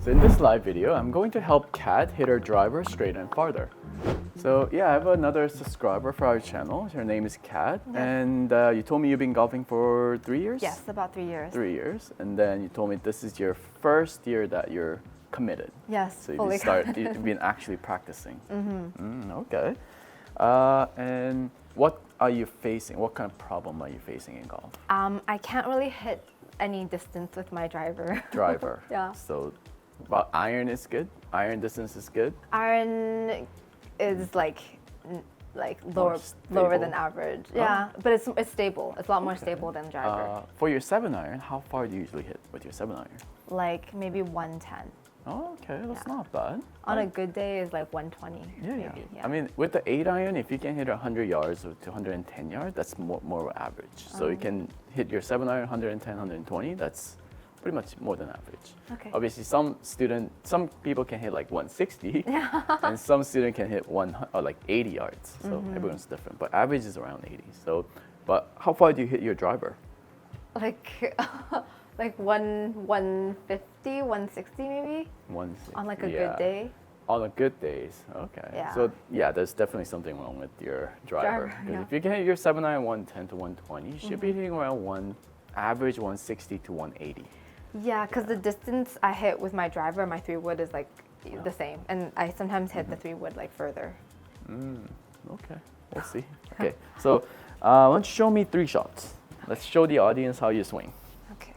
So in this live video, I'm going to help Kat hit her driver straighter and farther. So yeah, I have another subscriber for our channel. Her name is Kat, and you told me you've been golfing for 3 years? Yes, about 3 years. 3 years, and then you told me this is your first year that you're committed. Yes, So fully you've been actually practicing. Okay. And what are you facing? What kind of problem are you facing in golf? I can't really hit any distance with my driver. Driver. Yeah. So, but iron is good. Iron distance is good. Iron is like lower stable? than average. Oh. Yeah, but it's stable. It's a lot more stable than driver. For your 7-iron, how far do you usually hit with your 7-iron? Like maybe 110. Oh, okay, that's Yeah. not bad. On a good day is like 120. Yeah, maybe. yeah. I mean, with the 8-iron, if you can hit 100 yards to 110 yards, that's more average. So you can hit your 7-iron 110, 120. That's pretty much more than average. Okay. Obviously, some people can hit like 160, and some student can hit 80 yards. So everyone's different, but average is around 80. So, but how far do you hit your driver? Like like 150, 160 maybe 160. on like a yeah. good day. On the good days, okay. Yeah. So yeah, there's definitely something wrong with your driver. 'Cause yeah. if you can hit your 7-iron 110 to 120, you should be hitting around average 160 to 180. Yeah, because the distance I hit with my driver, my 3-wood is like the same, and I sometimes hit the 3-wood like further. Okay, we'll see. Okay, so why don't you show me 3 shots? Let's show the audience how you swing. Okay.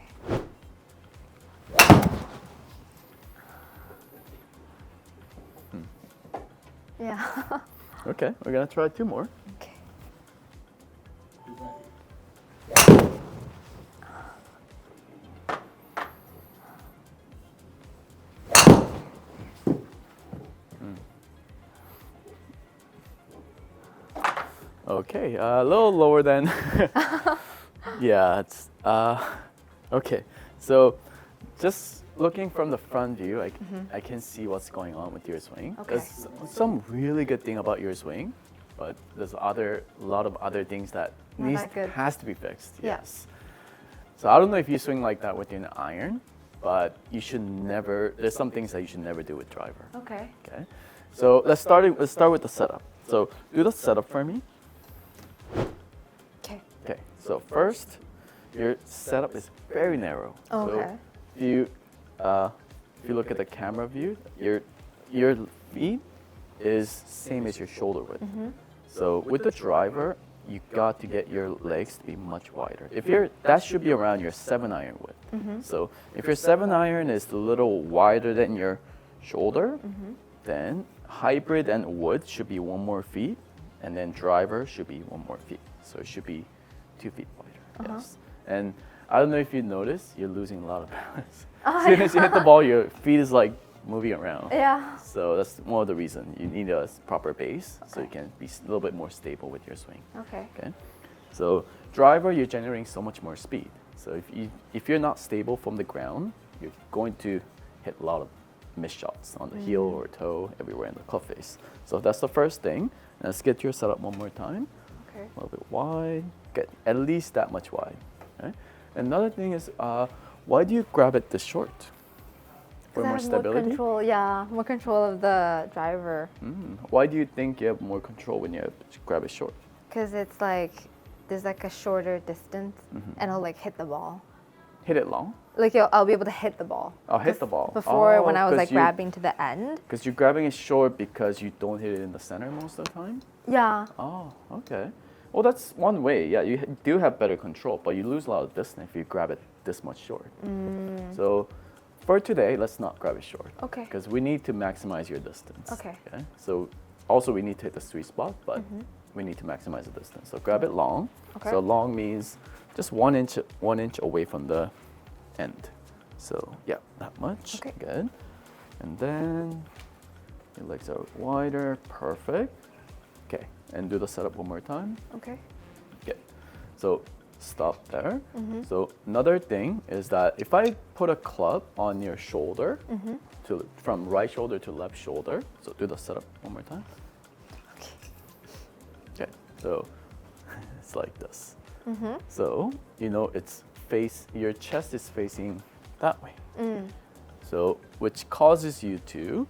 Yeah. Okay, we're gonna try 2 more. Okay. Okay, a little lower than. Yeah, it's okay. So, just looking from the front view, I can see what's going on with your swing. Okay. There's some really good thing about your swing, but there's a lot of other things that Not that good. has to be fixed. Yeah. Yes. So I don't know if you swing like that with an iron, but you should never. There's some things that you should never do with driver. Okay. Okay. So let's start with the setup. So do the setup for me. Okay. Okay, so first, your setup is very narrow. Okay. So if you look at the camera view, your feet is same as your shoulder width. So with the driver, you got to get your legs to be much wider. That should be around your 7-iron width. So if your 7-iron is a little wider than your shoulder, then hybrid and wood should be 1 more feet, and then driver should be 1 more feet. So it should be 2 feet wider. Yes. And I don't know if you notice, you're losing a lot of balance. As soon as you hit the ball, your feet is like moving around. Yeah. So that's one of the reasons you need a proper base, so you can be a little bit more stable with your swing. Okay. Okay. So driver, you're generating so much more speed. So if you're not stable from the ground, you're going to hit a lot of missed shots on the heel or toe, everywhere in the club face. So that's the first thing. Let's get your setup one more time. Okay. A little bit wide. Get at least that much wide. Okay. Another thing is, why do you grab it this short? For more stability? More control, yeah, more control of the driver. Why do you think you have more control when you grab it short? Because it's like, there's like a shorter distance, and I'll like hit the ball. Hit it long? Like I'll be able to hit the ball. Oh, hit the ball. Before, when I was 'cause like grabbing to the end. Because you're grabbing it short because you don't hit it in the center most of the time? Yeah. Oh, okay. Well, that's one way. Yeah, you do have better control, but you lose a lot of distance if you grab it this much short. So for today, let's not grab it short. Okay. Because we need to maximize your distance. Okay. So also we need to hit the sweet spot, but we need to maximize the distance. So grab it long. Okay. So long means just 1 inch away from the end. So yeah, that much. Okay. Good. And then your legs are wider. Perfect. Okay. And do the setup one more time. Okay. Okay. So stop there. So another thing is that if I put a club on your shoulder, from right shoulder to left shoulder, so do the setup one more time. Okay. Okay. So it's like this. So your chest is facing that way. So which causes you to,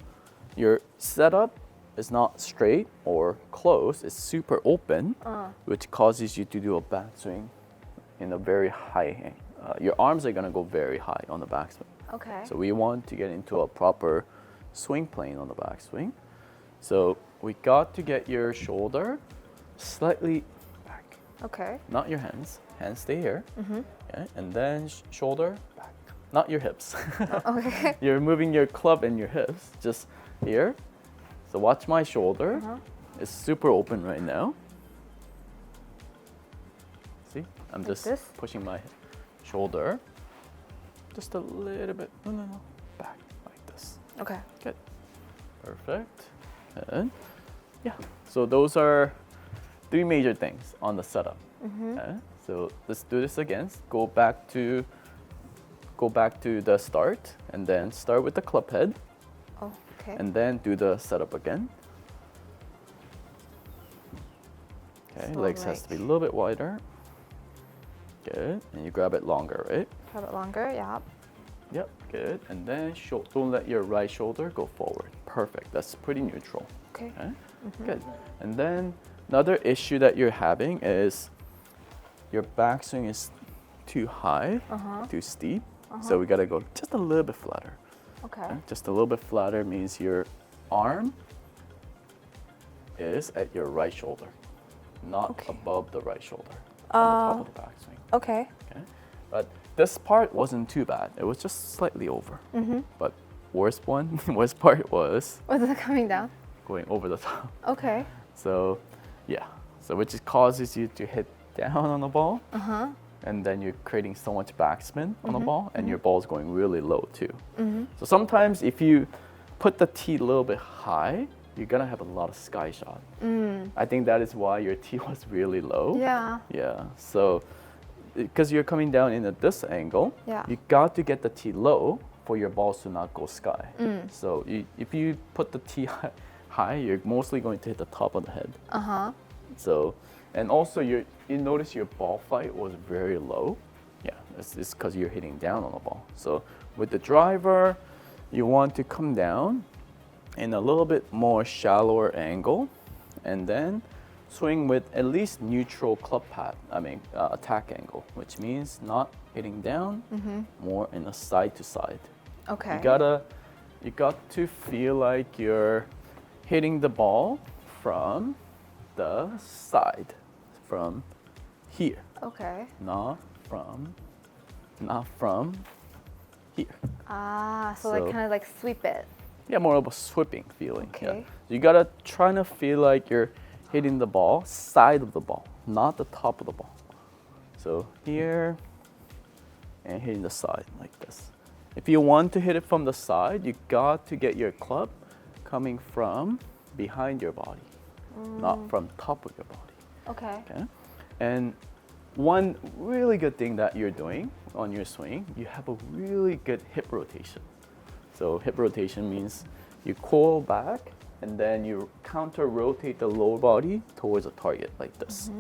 your setup is not straight or close, it's super open, which causes you to do a backswing in a very high, your arms are gonna go very high on the backswing. Okay. So we want to get into a proper swing plane on the backswing. So we got to get your shoulder slightly back, Okay. not your hands. Hands stay here. Okay. And then shoulder back, not your hips. Okay. You're moving your club and your hips just here. So watch my shoulder. It's super open right now. See, I'm Like just this? pushing my shoulder just a little bit, no, back like this. Okay. Good. Perfect. And yeah, so those are 3 major things on the setup. Okay? So let's do this again. Go back to the start, and then start with the club head, Oh, okay. and then do the setup again. Okay, So legs has to be a little bit wider. Good, and you grab it longer, right? Grab it longer, yeah. Yep, good. And then don't let your right shoulder go forward. Perfect, that's pretty neutral. Okay. Okay, good. And then another issue that you're having is your backswing is too high, too steep. So we gotta go just a little bit flatter. Okay. Okay? Just a little bit flatter means your arm is at your right shoulder, not Okay. above the right shoulder on the top of the backswing. Okay. Okay, but this part wasn't too bad. It was just slightly over. But worst part was Was it coming down? going over the top. Okay. So, yeah. So which just causes you to hit down on the ball, and then you're creating so much backspin on the ball, and your ball's going really low too. So sometimes if you put the tee a little bit high, you're gonna have a lot of sky shot. I think that is why your tee was really low. Yeah. Yeah. So, because you're coming down in at this angle, Yeah. you got to get the tee low for your balls to not go sky. So if you put the tee high, you're mostly going to hit the top of the head. So, and also you notice your ball flight was very low. Yeah, it's because you're hitting down on the ball. So with the driver, you want to come down in a little bit more shallower angle, and then swing with at least neutral club pad. Attack angle, which means not hitting down, more in a side to side. Okay. You got to feel like you're hitting the ball from the side, from here, Okay. not from here. So like So- kind of like sweep it. Yeah, more of a sweeping feeling. Yeah. Okay. You gotta try to feel like you're hitting the ball, side of the ball, not the top of the ball. So here, and hitting the side like this. If you want to hit it from the side, you got to get your club coming from behind your body, not from top of your body. Okay. Okay. And one really good thing that you're doing on your swing, you have a really good hip rotation. So hip rotation means you coil back and then you counter rotate the lower body towards a target like this,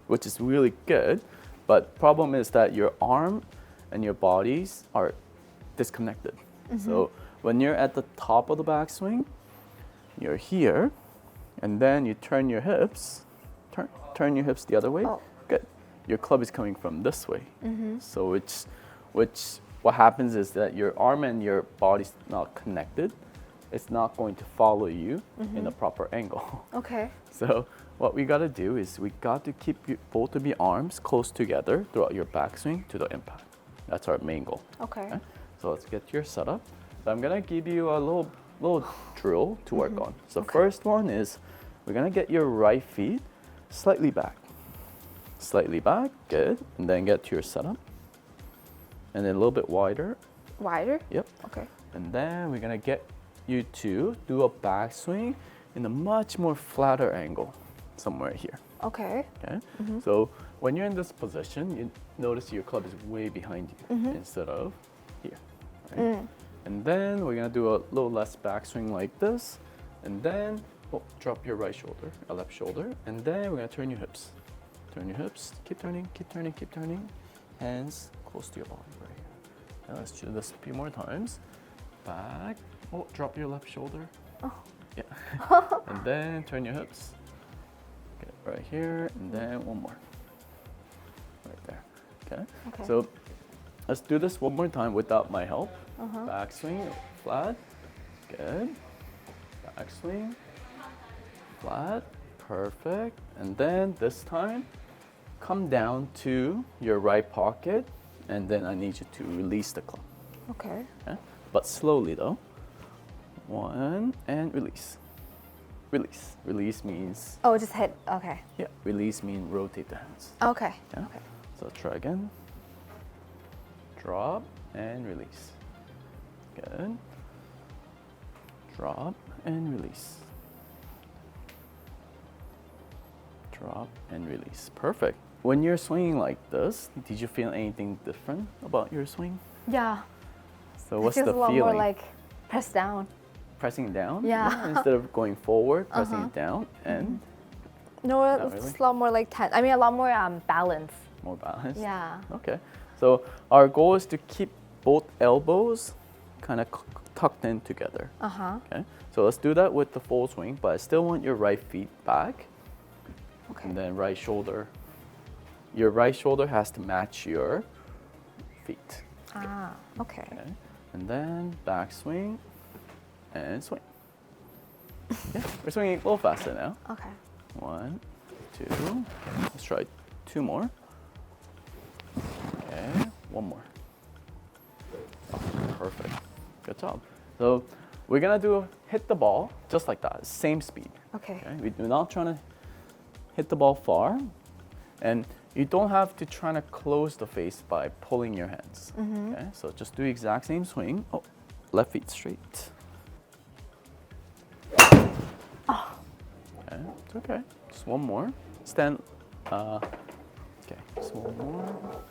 which is really good. But problem is that your arm and your bodies are disconnected. So when you're at the top of the backswing, you're here, and then you turn your hips, turn your hips the other way. Oh. Good. Your club is coming from this way. So what happens is that your arm and your body's not connected. It's not going to follow you in a proper angle. Okay. So what we got to do is we got to keep both of your arms close together throughout your backswing to the impact. That's our main goal. Okay. So let's get your setup. So I'm gonna give you a little drill to work on. So first one is we're gonna get your right feet slightly back. Slightly back, good. And then get to your setup. And then a little bit wider. Wider? Yep. Okay. And then we're gonna get you to do a backswing in a much more flatter angle, somewhere here. Okay. Okay. So when you're in this position, you notice your club is way behind you instead of here. Right? And then we're gonna do a little less backswing like this, and then drop your right shoulder, left shoulder, and then we're gonna turn your hips. Turn your hips. Keep turning. Keep turning. Keep turning. Hands close to your body right here. Now let's do this a few more times. back. Oh, drop your left shoulder. Oh. Yeah. And then turn your hips. Get right here, and then one more. Right there. Okay. Okay. So let's do this one more time without my help. Backswing, flat. Good. Backswing, flat. Perfect. And then this time, come down to your right pocket, and then I need you to release the club. Okay. Okay? But slowly though. One, and release. Release. Release means, Oh, just hit. Okay. yeah, release means rotate the hands. Okay. Yeah? Okay. So try again. Drop and release. Good. Drop and release. Drop and release. Perfect. When you're swinging like this, did you feel anything different about your swing? Yeah. So what's it feels the a lot feeling? more like pressed down. Pressing down? Yeah. Instead of going forward, pressing it down and No, Not it's really? a lot more like tense. I mean, a lot more balance. more balanced. Yeah. Okay. So our goal is to keep both elbows kind of tucked in together. Okay. So let's do that with the full swing, but I still want your right feet back. Okay. And then right shoulder. Your right shoulder has to match your feet. Ah. Okay. Okay. And then back swing and swing. Yeah, we're swinging a little faster now. Okay. 1, 2. Okay, let's try 2 more. Okay, 1 more. Oh, perfect. Good job. So we're gonna hit the ball just like that, same speed. Okay. Okay, we're not trying to hit the ball far, and you don't have to try to close the face by pulling your hands. Okay, so just do the exact same swing. Oh, left feet straight. Okay, it's okay. Just 1 more. Stand. Okay, just 1 more.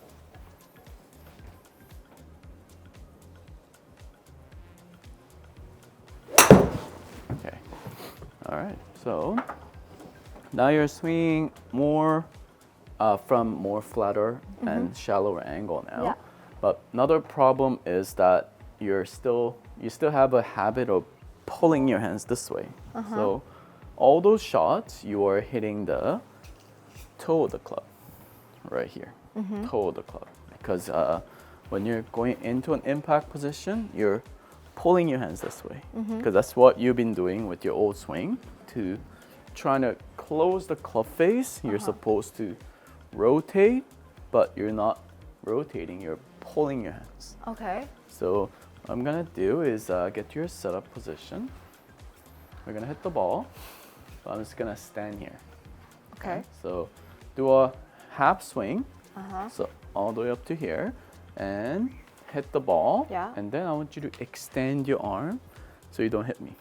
Okay. All right. So now you're swinging more from more flatter and shallower angle now. Yeah. But another problem is that you still have a habit of pulling your hands this way. So all those shots, you are hitting the toe of the club right here, toe of the club. Because when you're going into an impact position, you're pulling your hands this way. Because that's what you've been doing with your old swing. To trying to close the club face, you're supposed to rotate, but you're not rotating, you're pulling your hands. Okay. So what I'm gonna do is get your setup position. We're gonna hit the ball. So I'm just gonna stand here. Okay. So do a half swing. So all the way up to here, and hit the ball. Yeah. And then I want you to extend your arm so you don't hit me.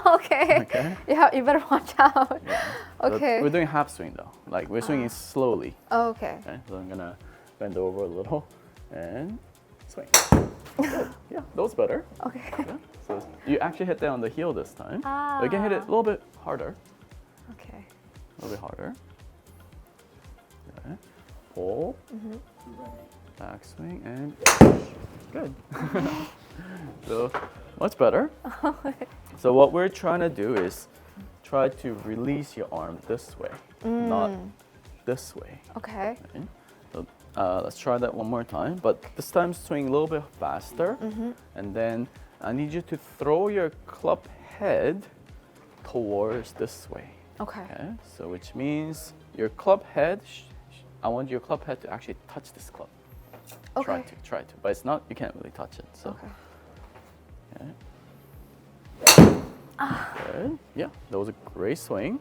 Okay. Okay. Yeah, you better watch out. So Okay. we're doing half swing though. Like we're swinging slowly. Oh, okay. Okay. So I'm gonna bend over a little and swing. Good. Yeah, that was better. Okay. Yeah. So you actually hit that on the heel this time. Ah. But you can hit it a little bit harder. Okay. A little bit harder. Okay. Pull. Back swing and good. So much better. So what we're trying to do is try to release your arm this way, not this way. Okay. Okay? So let's try that one more time, but this time swing a little bit faster, and then I need you to throw your club head towards this way. Okay. Okay, so which means your club head, I want your club head to actually touch this club. Okay. Try to, but it's not, you can't really touch it. So. Okay. Okay. Good. Yeah, that was a great swing.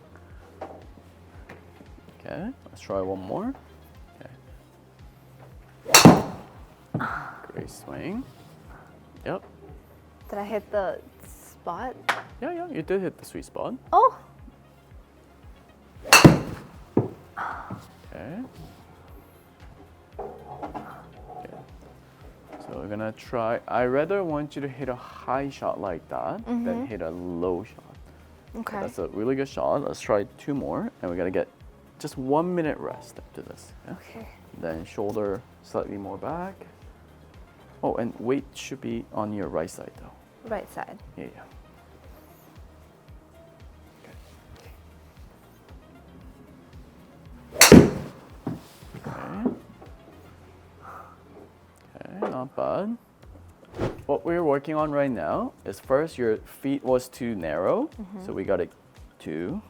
Okay, let's try one more. Okay. Great swing. Yep. Did I hit the spot? Yeah, you did hit the sweet spot. Oh. Okay. So we're gonna try. I rather want you to hit a high shot like that than hit a low shot. Okay. That's a really good shot. Let's try 2 more, and we're gonna get just 1 minute rest after this. Yeah? Okay. Then shoulder slightly more back. Oh, and weight should be on your right side though. Right side. Yeah. Okay. Okay, not bad. What we're working on right now is first your feet was too narrow, so we got it to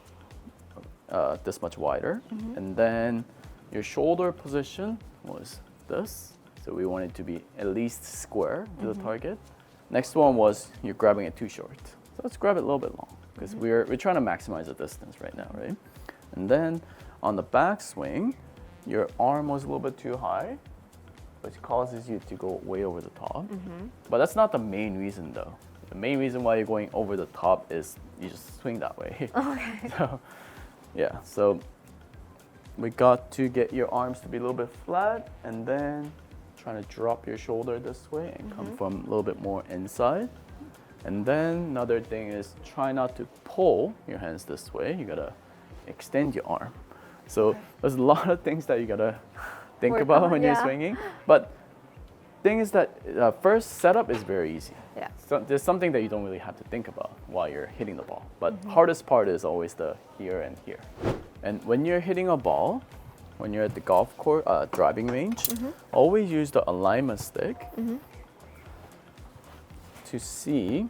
this much wider, and then your shoulder position was this, so we want it to be at least square to the target. Next one was you're grabbing it too short, so let's grab it a little bit long because we're trying to maximize the distance right now, right? And then on the backswing, your arm was a little bit too high, which causes you to go way over the top. But that's not the main reason though. The main reason why you're going over the top is you just swing that way. Okay. So, yeah, so we got to get your arms to be a little bit flat and then trying to drop your shoulder this way and come from a little bit more inside. And then another thing is try not to pull your hands this way. You gotta extend your arm. So there's a lot of things that you gotta think Work about on, when you're yeah. swinging. But thing is that first setup is very easy. Yeah. So there's something that you don't really have to think about while you're hitting the ball. But hardest part is always the here and here. And when you're hitting a ball, when you're at the golf course, driving range, always use the alignment stick to see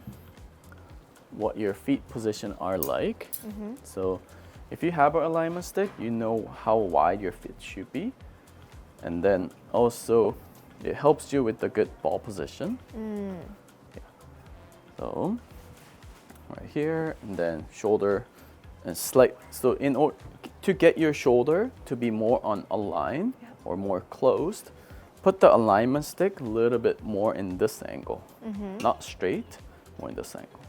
what your feet position are like. So if you have an alignment stick, you know how wide your feet should be. And then also it helps you with the good ball position. Yeah. So right here, and then shoulder and slight. So in order to get your shoulder to be more on a line or more closed, put the alignment stick a little bit more in this angle, not straight, more in this angle.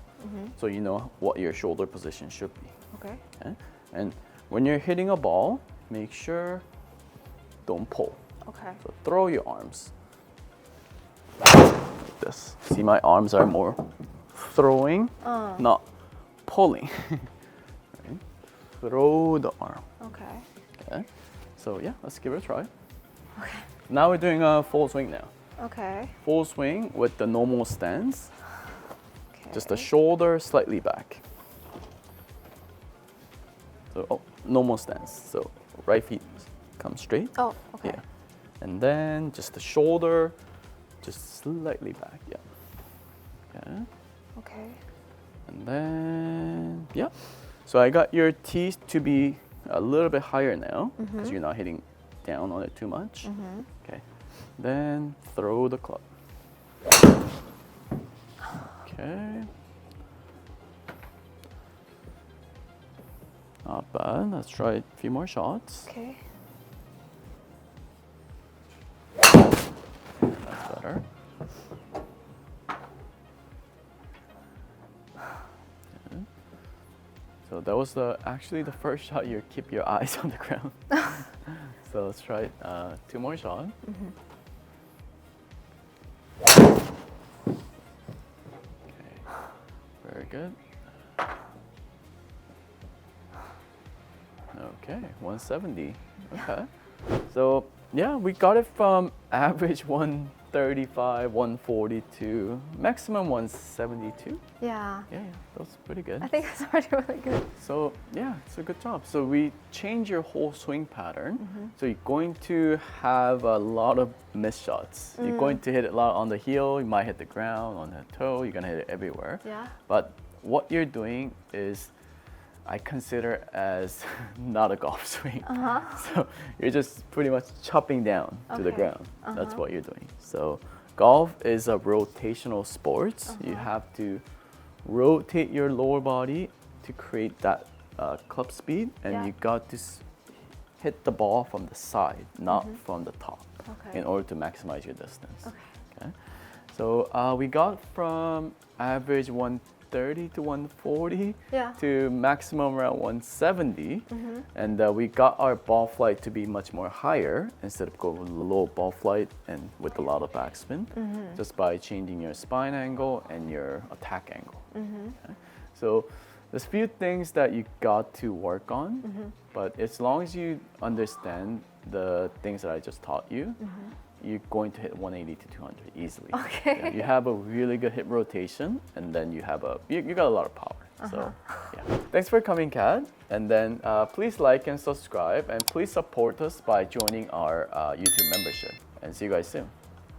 So you know what your shoulder position should be. Okay. Okay? And when you're hitting a ball, make sure don't pull. Okay. So throw your arms like this. See, my arms are more throwing, not pulling. Right? Throw the arm. Okay. Okay. So yeah, let's give it a try. Okay. Now we're doing a full swing now. Okay. Full swing with the normal stance. Okay. Just the shoulder slightly back. So normal stance. So right feet come straight. Oh, okay. Yeah. And then just the shoulder just slightly back. Yeah. Okay. Okay. And then yeah. So I got your teeth to be a little bit higher now because you're not hitting down on it too much. Okay. Then throw the club. Okay. Not bad. Let's try a few more shots. Okay. That's better. Okay. So that was actually the first shot. You keep your eyes on the ground. So let's try two more shots. Okay, very good. Okay, 170. Okay. So yeah, we got it from average 135, 140 to maximum 172. Yeah. Yeah, that's pretty good. I think that's already really good. So yeah, it's a good job. So we change your whole swing pattern. So you're going to have a lot of missed shots. You're going to hit it a lot on the heel. You might hit the ground, on the toe. You're gonna hit it everywhere. Yeah. But what you're doing is, I consider as not a golf swing. So you're just pretty much chopping down to the Okay. ground. That's what you're doing. So golf is a rotational sport. You have to rotate your lower body to create that club speed, and Yeah. you got to hit the ball from the side, not from the top, Okay. in order to maximize your distance. Okay. Okay. So we got from average 130 to 140 Yeah. to maximum around 170, and we got our ball flight to be much more higher instead of going low ball flight and with a lot of backspin, just by changing your spine angle and your attack angle. Okay? So there's a few things that you got to work on, but as long as you understand the things that I just taught you, you're going to hit 180 to 200 easily. Okay. Yeah, you have a really good hip rotation, and then you have you got a lot of power. So, yeah. Thanks for coming, Kat. And then please like and subscribe, and please support us by joining our YouTube membership. And see you guys soon.